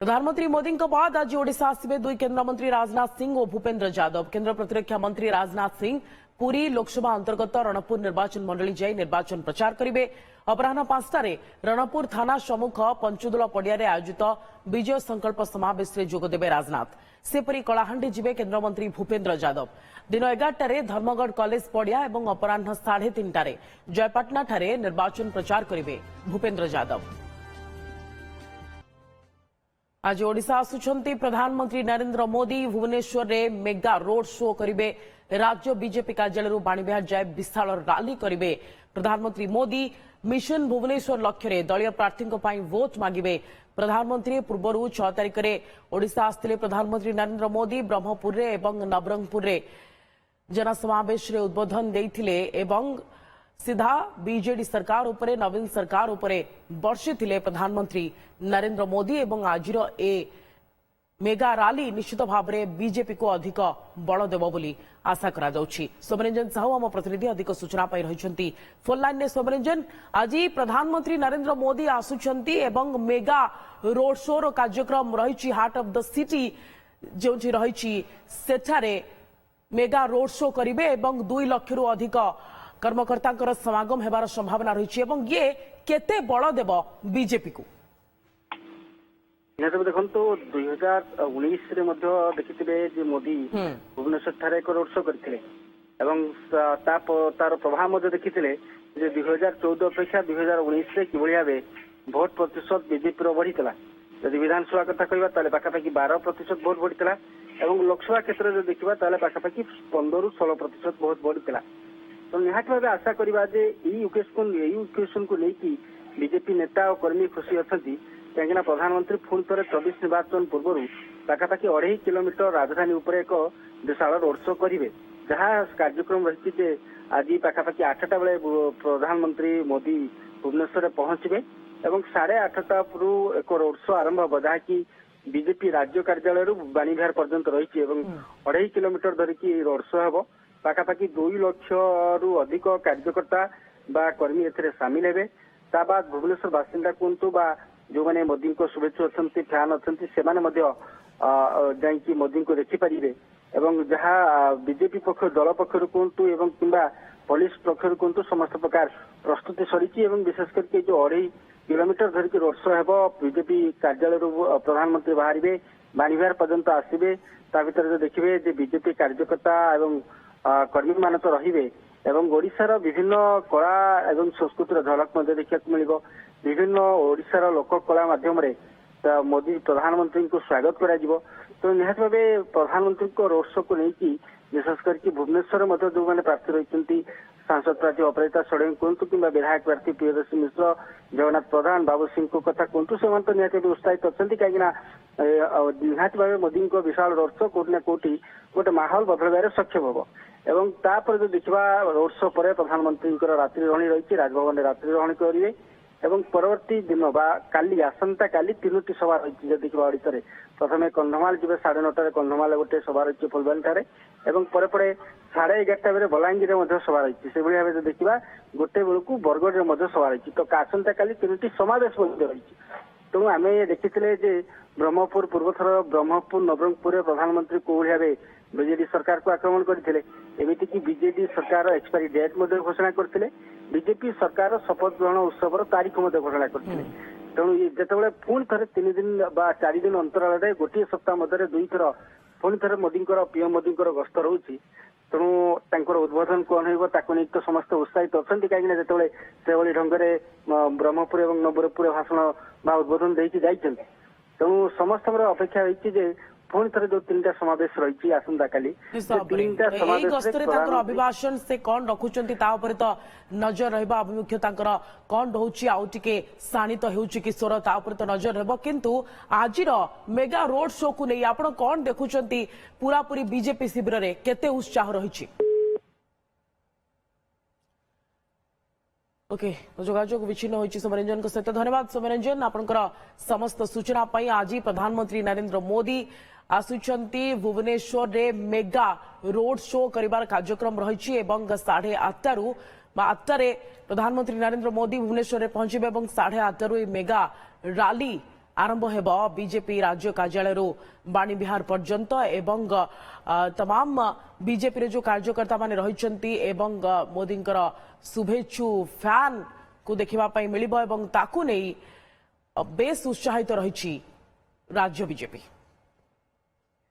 प्रधानमंत्री मोदी बाद आज ओडिशा आसवे दुई केन्द्र मंत्री राजनाथ सिंह और भूपेन्द्र यादव। केन्द्र प्रतिरक्षा मंत्री राजनाथ सिंह पुरी लोकसभा अंतर्गत रणपुर निर्वाचन मंडली जाई निर्वाचन प्रचार करेंगे। अपराह 5टारे रणपुर थाना सम्मुख पंचुदोल पड़िया आयोजित विजय संकल्प समावेश में जोगदेवे राजनाथ। सेपरी कलाहांडी जिबे केन्द्रमंत्री भूपेन्द्र यादव। दिन 11टारे धर्मगढ़ कॉलेज पड़िया और अपराह 3:30 जयपाटना ठारे निर्वाचन प्रचार करेंगे भूपेन्द्र यादव। आज ओडिशा आसुछंती प्रधानमंत्री नरेंद्र मोदी। भुवनेश्वर रे मेगा रोड शो करेंगे। राज्य बीजेपी कार्यालय बाणीविहार जाए विशाल रैली करेंगे। प्रधानमंत्री मोदी मिशन भुवनेश्वर लक्ष्य दलीय प्रार्थी वोट मांगे। प्रधानमंत्री पूर्व 6 तारिख में ओडिशा आसते प्रधानमंत्री नरेंद्र मोदी ब्रह्मपुर और नवरंगपुर जनसमावेश उद्बोधन देते एवं सीधा बीजेडी सरकार उपरे नवीन सरकार उपरे वर्षिथिले प्रधानमंत्री नरेंद्र मोदी एवं आज ए मेगा रैली निश्चित भाव में बीजेपी को अधिक बल देव बोली आशा करा जाउछि। सोमरंजन साहू आम प्रतिनिधि अधिक सूचना पाई रहिछंती फोन लाइन ने। सोमरंजन, आज प्रधानमंत्री नरेंद्र मोदी आसुछंती एवं मेगा रोड शो रो कार्यक्रम रहिछि हार्ट ऑफ द सिटी जोछि रहिछि सेठारे मेगा रोड शो करिवे एवं 2 लाख रु अधिक कर्मकर्ता समागम हेबार संभावना रही ये केते बल देव बीजेपी को? देखो 2019 देखिए मोदी भुवनेश्वर ठारे एक रोड शो करते तार प्रभाव देखी 2014 अपेक्षा 2019 कि भाव भोट प्रतिशत बीजेपी बढ़ीला। यदि विधानसभा कथा कहवा पाखापाखि 12% भोट बढ़ीला और लोकसभा क्षेत्र में देखा पाखापाखि 15 ରୁ 16% भोट बढ़ीला। तो निहाती भाव आशा करवा ओकेजन को लेकिन बीजेपी नेता और कर्मी खुशी अच्छा कहीं प्रधानमंत्री पुणी थे 24 निर्वाचन पूर्व पाखापाखि 2.5 किलोमीटर राजधानी उपर एक विशाल रोड शो करेंगे जहाँ कार्यक्रम रही आज पाखापाखि 8टा बेले प्रधानमंत्री मोदी भुवनेश्वर पहुंचे और 8:30 रु एक रोड शो आरंभ हम जहाँकि बीजेपी राज्य कार्यालय बाणीविहार पर्यंत रही 2.5 किलोमीटर धरिकी रोड शो हम पाखापाखि 2 लाख रु अधिक कार्यकर्ता बा कर्मी एथिरे सामिल हेबे। ता बाद भुवनेश्वर बासिंदा कुंतु बा जो माने मोदी को शुभेच्छु अछंती फैन अछंती सेमाने मध्ये जाईकी मोदी को देखि परिबे एवं जहा बीजेपी पक्ष दल पक्षरु कुंतु एवं किंबा पुलिस पक्षरु कुंतु समस्त प्रकार प्रस्तुति सरीची एवं विशेष करके जो 2.5 किलोमीटर धरिकी रोड शो हेबो बीजेपी कार्यालय प्रधानमंत्री बाहरिबे बाणीविहार पर्यंत आसीबे। ता भितर देखिबे जे बीजेपी कार्यकर्ता एवं कर्मी मान तो रहिबे एवं ओडिशार विभिन्न कला एवं संस्कृतिर झलक देखा मिल विभिन्न ओडिशार लोक कला माध्यम मोदी प्रधानमंत्री को स्वागत करा जिवो। तो निहाती भाव प्रधानमंत्री को रोड शो को लेकिन विशेष करके भुवनेश्वर जो मैंने प्रार्थी रही सांसद प्रार्थी अपराजिता षडंगी कहतु कि विधायक प्रार्थी प्रियदर्शी मिश्र जगन्नाथ प्रधान बाबू सिंह को कथा कहतु से तो निहाती उत्साहित अच्छा कहीं निहाती भाव मोदी को विशाल रोड शो कौटी ना कौटी गोटे माहौल बदलबार सक्षम हम एवं तापर जो देखा रोड शो पर प्रधानमंत्री रात्रि रही रही राजभवन रात्रि रही करेंगे एवं परवर्ती दिन काली आसंता काली 3टी सभा रही देखा ओडिशा रे प्रथम कंधमाल जी 9:30 कंधमाल गोटे सभा रही फुलबाणी ठारे एवं परे 11:30 बेले बलांगीर सभा रही से भाव देखा गोटे बेलू बरगढ़ सभा रही। तो आसंता काली 3टी समावेश रही। तेणु आम देखी ब्रह्मपुर पूर्वथर ब्रह्मपुर नवरंगपुर प्रधानमंत्री को भाव बीजेडी सरकार को आक्रमण करते एमती कि बीजेडी सरकार एक्सपायरी डेट घोषणा करते बीजेपी सरकार शपथ ग्रहण उत्सव तारीख घोषणा करते। तेणु जिते पुणी थे 3 दिन 4 दिन अंतराल गोटे सप्ताह मध्य 2 थर पुणी थे मोदी पीएम मोदी गस्त रोचे। तेणु उद्बोधन कौन हो तो समस्त उत्साहित अच्छा कहीं जो ढंग से ब्रह्मपुर और नवरंगपुर भाषण उद्बोधन देकी जाइए। तेणु समस्त अपेक्षा रही पुणी थे जो 3टा समावेश रही आसंता काली अभिभाषण से कौन रखुंट तो नजर रहा अभिमुख्य कौन रोचे आउ टे शाणित होउछि किशोर तो नजर रहा किंतु आज मेगा रोड शो को नहीं आप कौन देखुंट पूरा पूरी बीजेपी शिविर में केते उत्साह रही? ओके जोगाजोग विच्छिन्न होइछि सोमरंजन को सहित धन्यवाद। सोमरंजन आपनकर समस्त सूचना पाई आज प्रधानमंत्री नरेंद्र मोदी आसुचंती भुवनेश्वर रे मेगा रोड शो करिबार कार्यक्रम रही एवं 8:30 रु 8टारे प्रधानमंत्री नरेंद्र मोदी भुवनेश्वर में पहुंचे और 8:30 मेगा रैली आरंभ हेब बीजेपी राज्य कार्यालय बाणीविहार पर्यंत एवं तमाम बीजेपी जो कार्यकर्ता माने रहिचंती एवं मोदी शुभेच्छु फैन को देखिबा पई मिलिबो एवं ताकू नै बेस उत्साहित रहिछि राज्य बीजेपी।